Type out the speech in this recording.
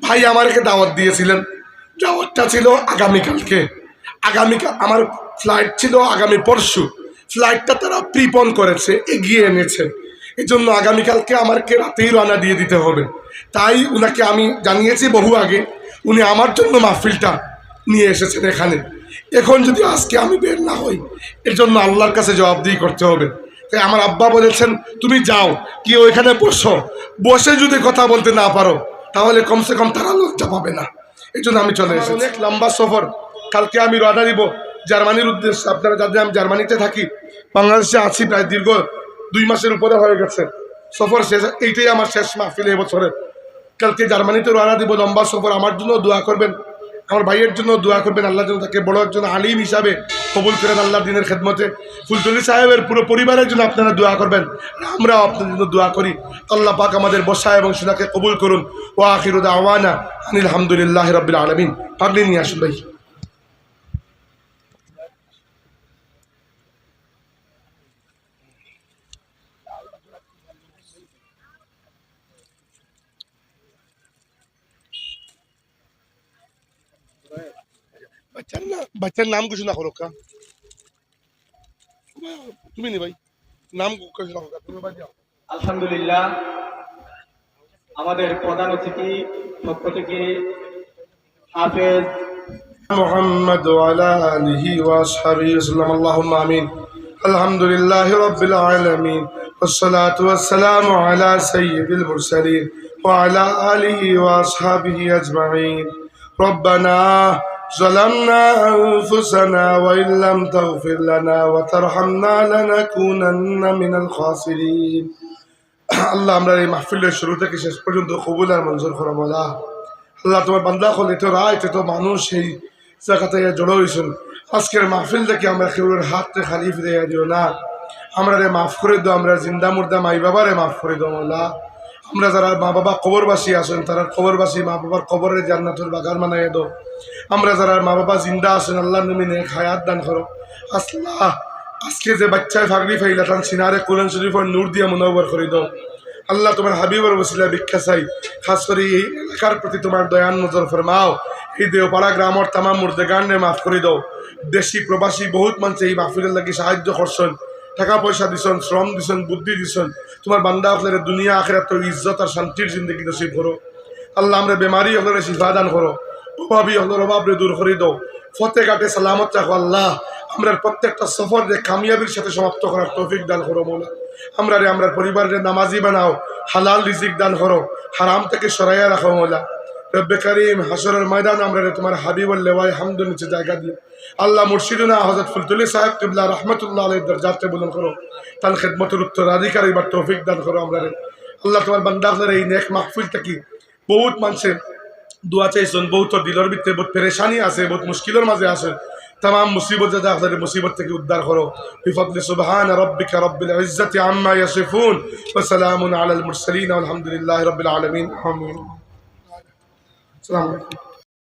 ভাই আমাকে দাওয়াত দিয়েছিলেন, দাওয়াতটা ছিল আগামীকালকে। আগামীকাল আমার ফ্লাইট ছিল আগামী পরশু। ফ্লাইটটা তারা প্রিপন করেছে, এগিয়ে এনেছে। এই জন্য আগামীকালকে আমাকে রাতেই রওনা দিয়ে দিতে হবে। তাই উনাকে আমি জানিয়েছি বহু আগে, উনি আমার জন্য মাহফিলটা নিয়ে এসেছেন এখানে। এখন যদি আজকে আমি বের না হই, এর জন্য আল্লাহর কাছে জবাবদিহি করতে হবে। তাই আমার আব্বা বলেছেন তুমি যাও, কি ওইখানে বসো, বসে যদি কথা বলতে না পারো তাহলে কমসে কম তারা লজ্জা পাবে না। এই জন্য আমি চলে এসেছি। অনেক লম্বা সফর, কালকে আমি রওনা দিব জার্মানির উদ্দেশ্যে। আপনারা যাদের আমি জার্মানিতে থাকি, বাংলাদেশে আছি প্রায় দীর্ঘ 2 মাসের উপরে হয়ে গেছে। সফর শেষ, এইটাই আমার শেষ মাহফিল এবছরের। কালকে জার্মানিতে রওনা দিব, লম্বা সফর। আমার জন্য দোয়া করবেন, আমার ভাইয়ের জন্য দোয়া করবেন, আল্লাহ যেন তাকে বড় একজন আলিম হিসাবে কবুল করেন আল্লাহ দিনের খেদমতে। ফুলতলি সাহেবের পুরো পরিবারের জন্য আপনারা দোয়া করবেন, আমরাও আপনাদের জন্য দোয়া করি। আল্লাহ পাক আমাদের বসা এবং শোনাকে কবুল করুন। ওয়া আখিরু দাওয়ানা আনিল হামদুলিল্লাহি রাব্বিল আলামিন। পাগলি নিয়ে আসুন ভাই। বাচ্চার নাম কিছু না করো কা, তুমি নি ভাই নাম কিছু না করো, তুমি ভাই যাও। আলহামদুলিল্লাহ, আমাদের প্রধান অতিথি পক্ষ থেকে হাফেজ محمد وعلى آله وأصحابه وسلم اللهم آمين. الحمد لله رب العالمين والصلاة والسلام على سيد المرسلين وعلى آله وأصحابه أجمعين. ربنا ظلمنا أنفسنا وإن لم تغفر لنا وترحمنا لنكونن من الخاسرين. আল্লাহ আমরা এই মাহফিলের শুরু থেকে শেষ পর্যন্ত কবুল আর মঞ্জুর করো বলা। আল্লাহ তোমার বান্দা হল, এত রায় এত মানুষ এই জায়গাতে জড়ো হয়েছেন। আজকের মাহফিল থেকে আমরা কেউর হাতটা খালি ফিরে দিও না, আমরা রে মাফ করে দাও। আমরা জিন্দা মুর্দা মাই বাবারে মাফ করে দাও আল্লাহ। আমরা যারা মা বাবা কবরবাসী আছেন, তারা কবরবাসী মা বাবার কবরের জান্নাতুল বাগান বানাইয়া দাও। আমরা যারা মা বাবা জিন্দা আছেন, আল্লাহ নমিনে হায়াত দান করো। আল্লাহ আজকে যে বাচ্চায় ফাগড়ি ফাইলা তান সিনারে কোরআন শরীফের নূর দিয়ে মুনাওয়ার করে দাও। আল্লাহ তোমার হাবিবের ওসিলা ভিক্ষা চাই, খাস করে এই এলাকার প্রতি তোমার দয়ান নজর ফরমাও। এই দেওপাড়া গ্রামের তামাম মুর্দেগানে মাফ করে দাও। দেশি প্রবাসী বহুত মানুষ এই মাহফিলের লাগি সাহায্য করছেন, টাকা পয়সা দিছেন, শ্রম দিছেন, বুদ্ধি দিছেন। তোমার বান্দা আপনার দুনিয়া আখিরাত ইজ্জত আর শান্তির জিন্দগি নসিব করো। আল্লাহ আমরা বেমারি হলে শিফা দান করো, অভাবী হলের অভাবরে দূর করে দাও। ফতে ঘাটে সালামত রাখো আল্লাহ। আমরা প্রত্যেকটা সফর যে কামিয়াবির সাথে সমাপ্ত করার তৌফিক দান করো মৌলা। আমরা রে আমরা পরিবারের নামাজি বানাও, হালাল রিজিক দান করো, হারাম থেকে সরাইয়া রাখো মৌলা। রব্বে করিম হাসরের ময়দান আমরা রে তোমার হাবিবুল লেওয়ায় হামদুর নিচে জায়গা দিও। আল্লাহ মুর্শিদুনা হযরত ফুলতুলি সাহেব কিবলা রাহমাতুল্লাহ আলাইহির দরজাতে বুলন্দ করো, তার খিদমতের উত্তরাধিকারী বা তৌফিক দান করো আমরা রে। আল্লাহ তোমার বান্দা আপনার এই নেক মাহফিল থেকে বহুত মানুষের দোয়া চাইছেন, বহুত দিলের ভিতরে বহুত পেরেশানি আছে, বহুত মুশকিলের মাঝে আছে। तमाम मुसीबत ज़्यादा अखदर मुसीबत के उद्धार करो बिफضل सुबहान रब्बिका रब्बिल इज़्ज़ति अम्मा यसिफून व सलामुन अलल मुरसलीन वल्हम्दुलिल्लाहि रब्बिल आलमीन आमीन। अस्सलामु अलैकुम।